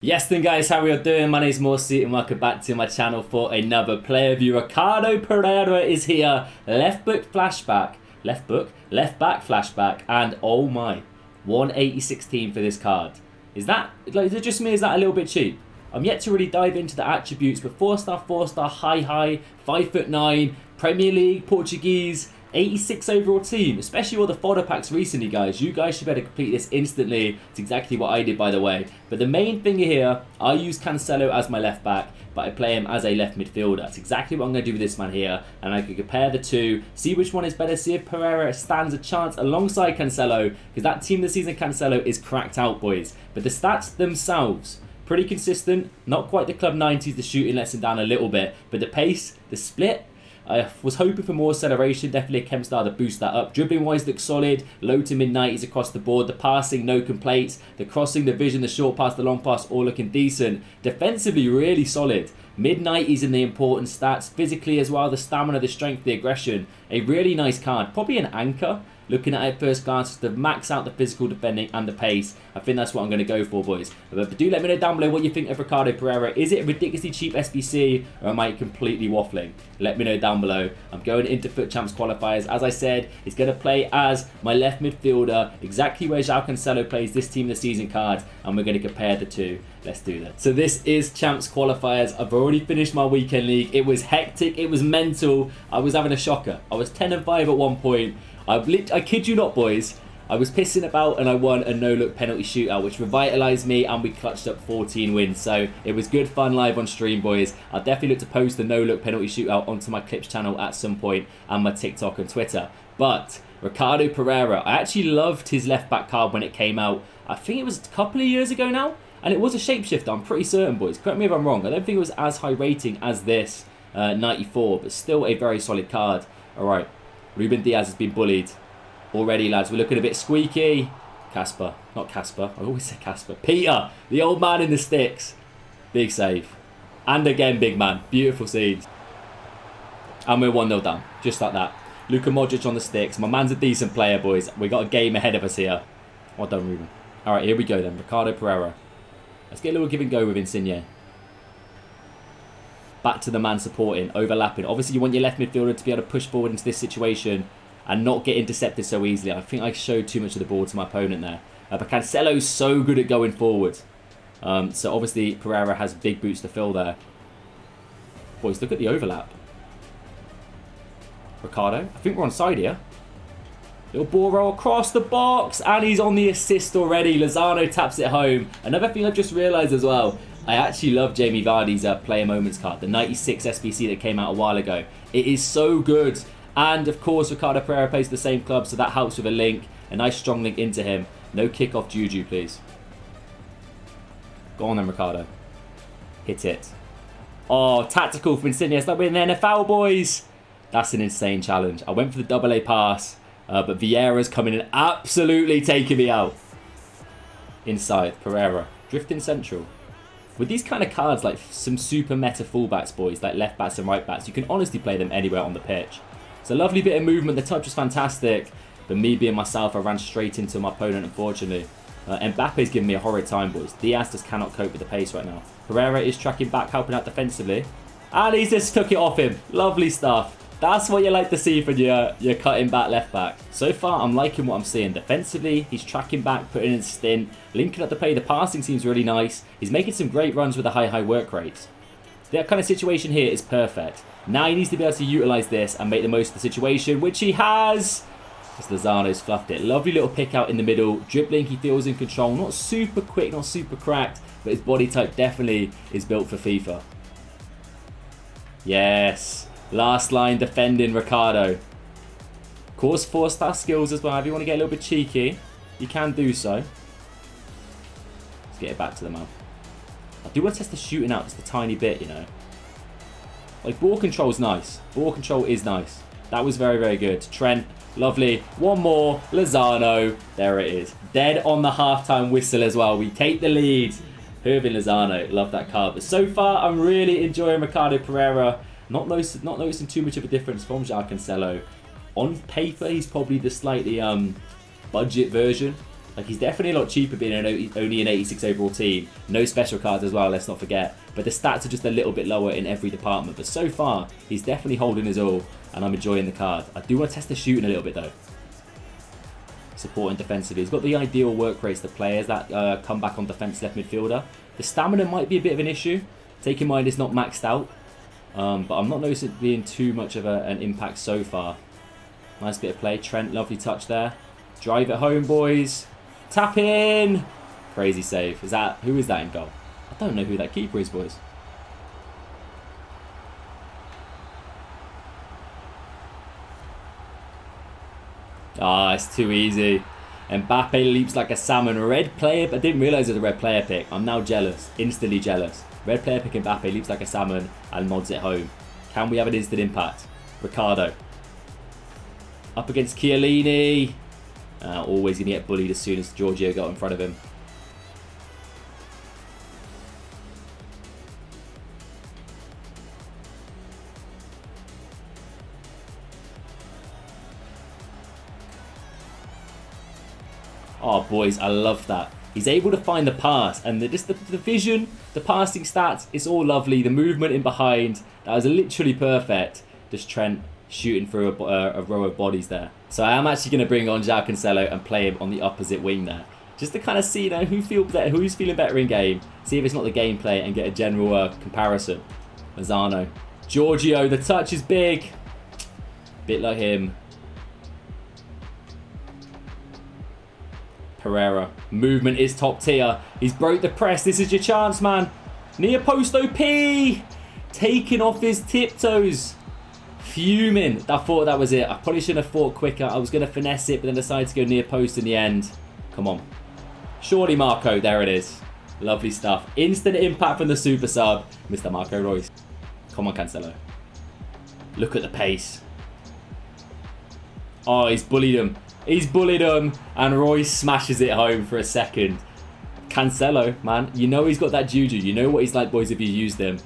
Yes then guys, how are you doing? My name is Morsi and welcome back to my channel for another player view. Ricardo Pereira is here. Left back flashback, and oh my, 180/16 for this card. Is it just me? Is that a little bit cheap? I'm yet to really dive into the attributes, but 4-star, high, 5'9", Premier League, Portuguese, 86 overall team, especially all the fodder packs recently, guys. You guys should better complete this instantly. It's exactly what I did, by the way. But the main thing here, I use Cancelo as my left back, but I play him as a left midfielder. That's exactly what I'm going to do with this man here. And I can compare the two, see which one is better, see if Pereira stands a chance alongside Cancelo, because that team this season, Cancelo, is cracked out, boys. But the stats themselves, pretty consistent. Not quite the club 90s, the shooting lets him down a little bit. But the pace, the split, I was hoping for more acceleration, definitely a chem star to boost that up. Dribbling wise looks solid, low to mid 90s across the board. The passing, no complaints. The crossing, the vision, the short pass, the long pass, all looking decent. Defensively, really solid. Mid 90s in the important stats. Physically as well, the stamina, the strength, the aggression. A really nice card, probably an anchor. Looking at it at first glance, to max out the physical defending and the pace. I think that's what I'm going to go for, boys. But do let me know down below what you think of Ricardo Pereira. Is it a ridiculously cheap SBC, or am I completely waffling? Let me know down below. I'm going into Foot Champs qualifiers. As I said, he's going to play as my left midfielder, exactly where João Cancelo plays this team of the season card, and we're going to compare the two. Let's do that. So this is Champs qualifiers. I've already finished my weekend league. It was hectic. It was mental. I was having a shocker. I was 10-5 at one point. I kid you not, boys. I was pissing about and I won a no-look penalty shootout, which revitalised me, and we clutched up 14 wins. So it was good fun live on stream, boys. I'll definitely look to post the no-look penalty shootout onto my Clips channel at some point, and my TikTok and Twitter. But Ricardo Pereira, I actually loved his left-back card when it came out. I think it was a couple of years ago now, and it was a shapeshifter, I'm pretty certain, boys. Correct me if I'm wrong. I don't think it was as high rating as this 94, but still a very solid card. All right. Ruben Diaz has been bullied already, lads. We're looking a bit squeaky. Casper. Not Casper. I always say Casper. Peter, the old man in the sticks. Big save. And again, big man. Beautiful scenes. And we're 1-0 down. Just like that. Luka Modric on the sticks. My man's a decent player, boys. We got a game ahead of us here. Well done, Ruben. All right, here we go then. Ricardo Pereira. Let's get a little give and go with Insigne. Back to the man supporting, overlapping. Obviously, you want your left midfielder to be able to push forward into this situation and not get intercepted so easily. I think I showed too much of the ball to my opponent there. But Cancelo's so good at going forward. So obviously, Pereira has big boots to fill there. Boys, look at the overlap. Ricardo, I think we're on side here. Little ball roll across the box, and he's on the assist already. Lozano taps it home. Another thing I've just realised as well, I actually love Jamie Vardy's Player Moments card, the 96 SBC that came out a while ago. It is so good. And of course, Ricardo Pereira plays for the same club, so that helps with a link. A nice strong link into him. No kickoff Juju, please. Go on then, Ricardo. Hit it. Oh, tactical from Insigne. It's like we're in the NFL, boys. That's an insane challenge. I went for the double A pass, but Vieira's coming in, absolutely taking me out. Inside, Pereira. Drifting central. With these kind of cards, like some super meta fullbacks, boys, like left backs and right backs, you can honestly play them anywhere on the pitch. It's a lovely bit of movement. The touch was fantastic. But me being myself, I ran straight into my opponent, unfortunately. Mbappe's giving me a horrid time, boys. Diaz just cannot cope with the pace right now. Pereira is tracking back, helping out defensively. And he's just took it off him. Lovely stuff. That's what you like to see from your cutting back left back. So far, I'm liking what I'm seeing. Defensively, he's tracking back, putting in a stint, linking up the play. The passing seems really nice. He's making some great runs with a high work rates. That kind of situation here is perfect. Now he needs to be able to utilise this and make the most of the situation, which he has. As Lozano's fluffed it. Lovely little pick out in the middle. Dribbling, he feels in control. Not super quick, not super cracked, but his body type definitely is built for FIFA. Yes. Last line defending Ricardo. Of course, 4-star skills as well. If you want to get a little bit cheeky, you can do so. Let's get it back to the man. I do want to test the shooting out just a tiny bit, you know. Like, ball control is nice. Ball control is nice. That was very good. Trent, lovely. One more. Lozano. There it is. Dead on the halftime whistle as well. We take the lead. Irving Lozano. Love that card. But so far, I'm really enjoying Ricardo Pereira. Not noticing too much of a difference from João Cancelo. On paper, he's probably the slightly budget version Like, he's definitely a lot cheaper being only an 86 overall team. No special cards as well, let's not forget. But the stats are just a little bit lower in every department. But so far, he's definitely holding his all, and I'm enjoying the card. I do want to test the shooting a little bit, though. Supporting defensively. He's got the ideal work rates to players that come back on defense left midfielder. The stamina might be a bit of an issue. Take in mind it's not maxed out. But I'm not noticing it being too much of an impact so far. Nice bit of play. Trent, lovely touch there. Drive it home, boys. Tap in. Crazy save. Who is that in goal? I don't know who that keeper is, boys. Ah, it's too easy. Mbappe leaps like a salmon. Red player, but I didn't realise it was a red player pick. I'm now jealous. Instantly jealous. Red player pick Mbappe leaps like a salmon and nods it home. Can we have an instant impact? Ricardo. Up against Chiellini. Always going to get bullied as soon as Giorgio got in front of him. Oh, boys, I love that. He's able to find the pass, and the vision, the passing stats, it's all lovely. The movement in behind, that was literally perfect. Just Trent shooting through a row of bodies there. So I am actually going to bring on João Cancelo and play him on the opposite wing there. Just to kind of see, who's feeling better in game. See if it's not the gameplay and get a general comparison. Lozano. Giorgio, the touch is big. Bit like him. Pereira. Movement is top tier. He's broke the press. This is your chance, man. Near post OP. Taking off his tiptoes. Fuming. I thought that was it. I probably should have thought quicker. I was going to finesse it, but then decided to go near post in the end. Come on. Surely Marco. There it is. Lovely stuff. Instant impact from the super sub. Mr. Marco Reus. Come on, Cancelo. Look at the pace. Oh, he's bullied him. He's bullied him, and Royce smashes it home for a second. Cancelo, man, you know he's got that juju. You know what he's like, boys, if you used him.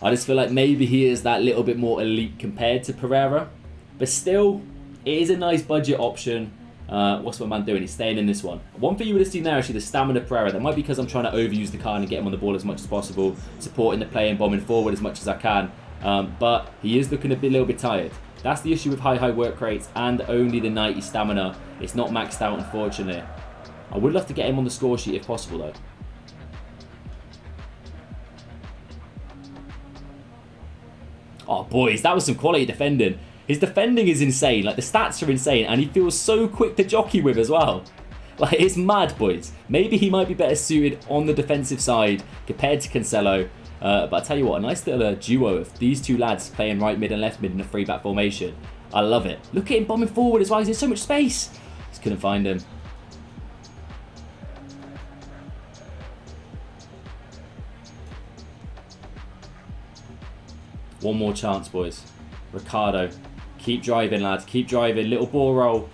I just feel like maybe he is that little bit more elite compared to Pereira. But still, it is a nice budget option. What's my man doing? He's staying in this one. One thing you would have seen there, actually, the stamina Pereira. That might be because I'm trying to overuse the card and get him on the ball as much as possible, supporting the play and bombing forward as much as I can. But he is looking a little bit tired. That's the issue with high work rates and only the 90 stamina. It's not maxed out, unfortunately. I would love to get him on the score sheet if possible, though. Oh, boys, that was some quality defending. His defending is insane. Like, the stats are insane, and he feels so quick to jockey with as well. Like, it's mad, boys. Maybe he might be better suited on the defensive side compared to Cancelo. But I tell you what, a nice little duo of these two lads playing right mid and left mid in a 3-back formation. I love it. Look at him bombing forward as well. He's in so much space. Just couldn't find him. One more chance, boys. Ricardo. Keep driving, lads. Keep driving. Little ball roll.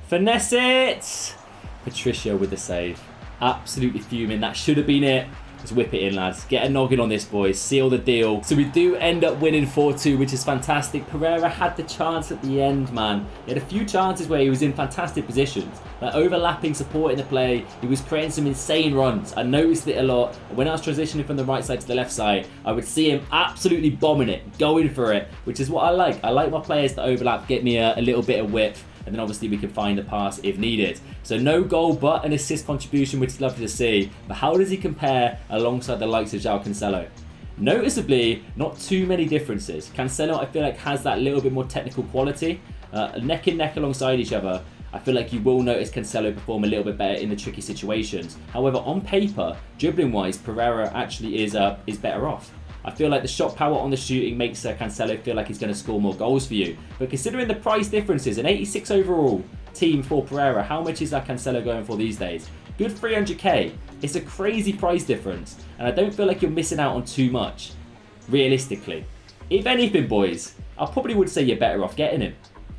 Finesse it! Patricio with the save. Absolutely fuming. That should have been it. Let's whip it in, lads. Get a noggin on this, boys. Seal the deal. So we do end up winning 4-2, which is fantastic. Pereira had the chance at the end, man. He had a few chances where he was in fantastic positions. Like overlapping, supporting the play. He was creating some insane runs. I noticed it a lot. When I was transitioning from the right side to the left side, I would see him absolutely bombing it, going for it, which is what I like. I like my players to overlap, get me a little bit of width. And then obviously we can find the pass if needed. So no goal but an assist contribution, which is lovely to see. But how does he compare alongside the likes of João Cancelo? Noticeably, not too many differences. Cancelo, I feel like, has that little bit more technical quality. Neck and neck alongside each other. I feel like you will notice Cancelo perform a little bit better in the tricky situations. However, on paper, dribbling-wise, Pereira actually is better off. I feel like the shot power on the shooting makes Cancelo feel like he's going to score more goals for you. But considering the price differences, an 86 overall team for Pereira, how much is that Cancelo going for these days? Good 300k. It's a crazy price difference. And I don't feel like you're missing out on too much, realistically. If anything, boys, I probably would say you're better off getting him.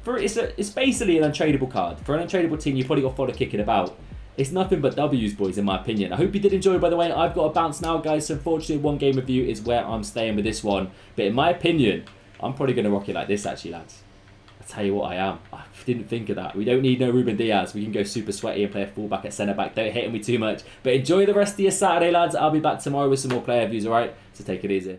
It's basically an untradeable card. For an untradeable team, you probably got fodder kicking about. It's nothing but W's, boys, in my opinion. I hope you did enjoy, by the way. I've got to bounce now, guys. So unfortunately, one game review is where I'm staying with this one. But in my opinion, I'm probably going to rock it like this, actually, lads. tell you what, I am. I didn't think of that. We don't need no Ruben Diaz. We can go super sweaty and play a fullback at centre-back. Don't hit me too much. But enjoy the rest of your Saturday, lads. I'll be back tomorrow with some more player views, all right? So take it easy.